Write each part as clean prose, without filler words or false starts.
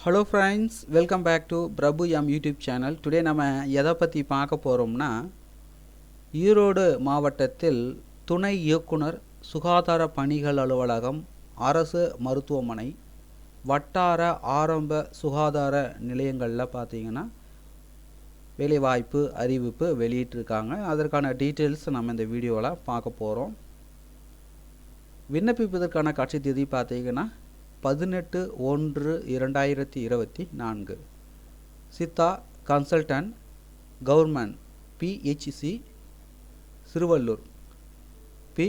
Hello friends, welcome back to Prabhu M YouTube channel. Today நம்ம எதை பற்றி பார்க்க போகிறோம்னா, ஈரோடு மாவட்டத்தில் துணை இயக்குனர் சுகாதார பணிகள் அலுவலகம், அரசு மருத்துவமனை, வட்டார ஆரம்ப சுகாதார நிலையங்களில் பார்த்தீங்கன்னா வேலைவாய்ப்பு அறிவிப்பு வெளியிட்டிருக்காங்க. அதற்கான டீட்டெயில்ஸ் நம்ம இந்த வீடியோவில் பார்க்க போகிறோம். விண்ணப்பிப்பதற்கான கடைசி தேதி பார்த்தீங்கன்னா 18/1/2024. Siddha consultant government PHC Siruvalloor, P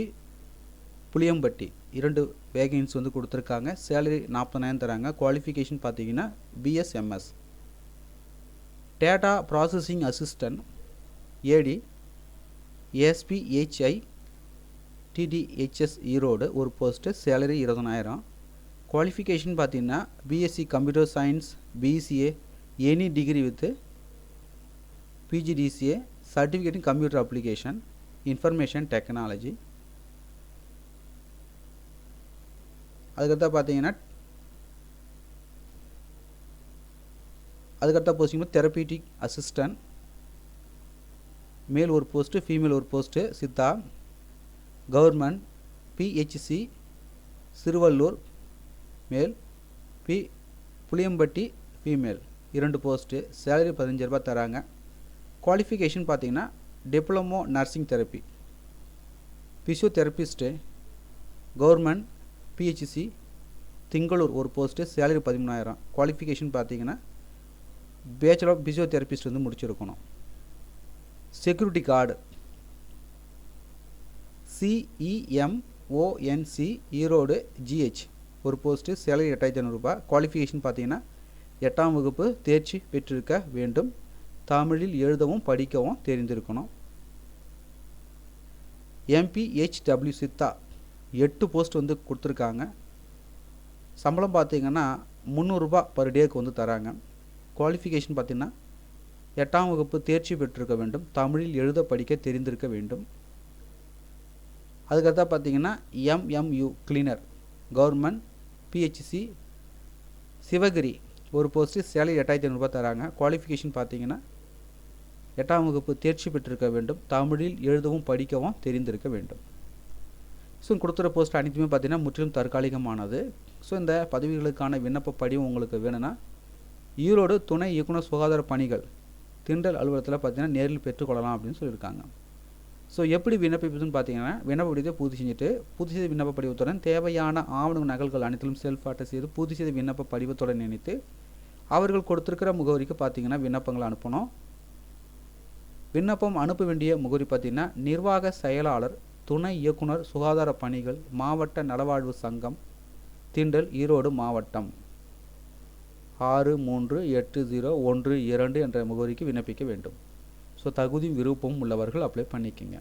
Puliyampatti 2 vacancies கொடுத்துருக்காங்க. சேலரி 40,000 தராங்க. குவாலிஃபிகேஷன் பார்த்தீங்கன்னா BSMS. Data processing assistant AD SPHI TDHS Erode ஒரு போஸ்ட்டு. சேலரி 20,000. குவாலிஃபிகேஷன் பார்த்தீங்கன்னா BSc computer science, BCA, any degree with PGDCA, certificate in computer application, information technology. அதுக்கடுத்த பார்த்தீங்கன்னா posting therapeutic assistant, male ஒரு post, female ஒரு post. Siddha government PHC Siruvalloor male, P Puliyampatti female 2 post. Salary 15,000 ரூபாய் தராங்க. Qualification பார்த்தீங்கன்னா diploma nursing therapy, physiotherapist government PHC Thingalur ஒரு post. Salary 13,000. Qualification பார்த்தீங்கன்னா bachelor of physiotherapist முடிச்சிருக்கணும். Security guard CEMONC Erode GH ஒரு post. Salary 8,500 ரூபாய். குவாலிஃபிகேஷன் பார்த்தீங்கன்னா 8ஆம் வகுப்பு தேர்ச்சி பெற்றிருக்க வேண்டும். தமிழில் எழுதவும் படிக்கவும் தெரிந்திருக்கணும். MPHW சித்தா 8 போஸ்ட் கொடுத்துருக்காங்க. சம்பளம் பார்த்தீங்கன்னா 300 ரூபாய் பர் டேக்கு தராங்க. குவாலிஃபிகேஷன் பார்த்தீங்கன்னா 8ஆம் வகுப்பு தேர்ச்சி பெற்றிருக்க வேண்டும். தமிழில் எழுத படிக்க தெரிந்திருக்க வேண்டும். அதுக்கடுத்தா பார்த்தீங்கன்னா MMU cleaner government PHC Sivagiri ஒரு போஸ்ட்டு. சேலரி 8,500 ரூபாய் தராங்க. குவாலிஃபிகேஷன் பார்த்தீங்கன்னா 8ஆம் வகுப்பு தேர்ச்சி பெற்றிருக்க வேண்டும். தமிழில் எழுதவும் படிக்கவும் தெரிந்திருக்க வேண்டும். ஸோ கொடுத்துற போஸ்ட் அனைத்துமே பார்த்தீங்கன்னா முற்றிலும் தற்காலிகமானது. ஸோ இந்த பதவிகளுக்கான விண்ணப்ப படிவம் உங்களுக்கு வேணும்னா ஈரோடு துணை இயக்குனர் சுகாதார பணிகள் திண்டல் அலுவலகத்தில் பார்த்தீங்கன்னா நேரில் பெற்றுக்கொள்ளலாம் அப்படின்னு சொல்லியிருக்காங்க. ஸோ எப்படி விண்ணப்பிப்பதுன்னு பார்த்தீங்கன்னா, விண்ணப்ப படிவத்தை பூர்த்தி செஞ்சுட்டு பூர்த்தி செய்த விண்ணப்ப படிவத்துடன் தேவையான ஆவண நகல்கள் அனைத்திலும் செல்ஃப் அட்டஸ்ட் செய்து பூர்த்தி செய்த விண்ணப்ப படிவத்துடன் இணைத்து அவர்கள் கொடுத்துருக்கிற முகவரிக்கு பார்த்தீங்கன்னா விண்ணப்பங்களை அனுப்பணும். விண்ணப்பம் அனுப்ப வேண்டிய முகவரி பார்த்தீங்கன்னா நிர்வாக செயலாளர் துணை இயக்குனர் சுகாதார பணிகள் மாவட்ட நலவாழ்வு சங்கம் திண்டல் ஈரோடு மாவட்டம் 63801 2 என்ற முகவரிக்கு விண்ணப்பிக்க வேண்டும். ஸோ தகுதி விருப்பம் உள்ளவர்கள் அப்ளை பண்ணிக்கோங்க.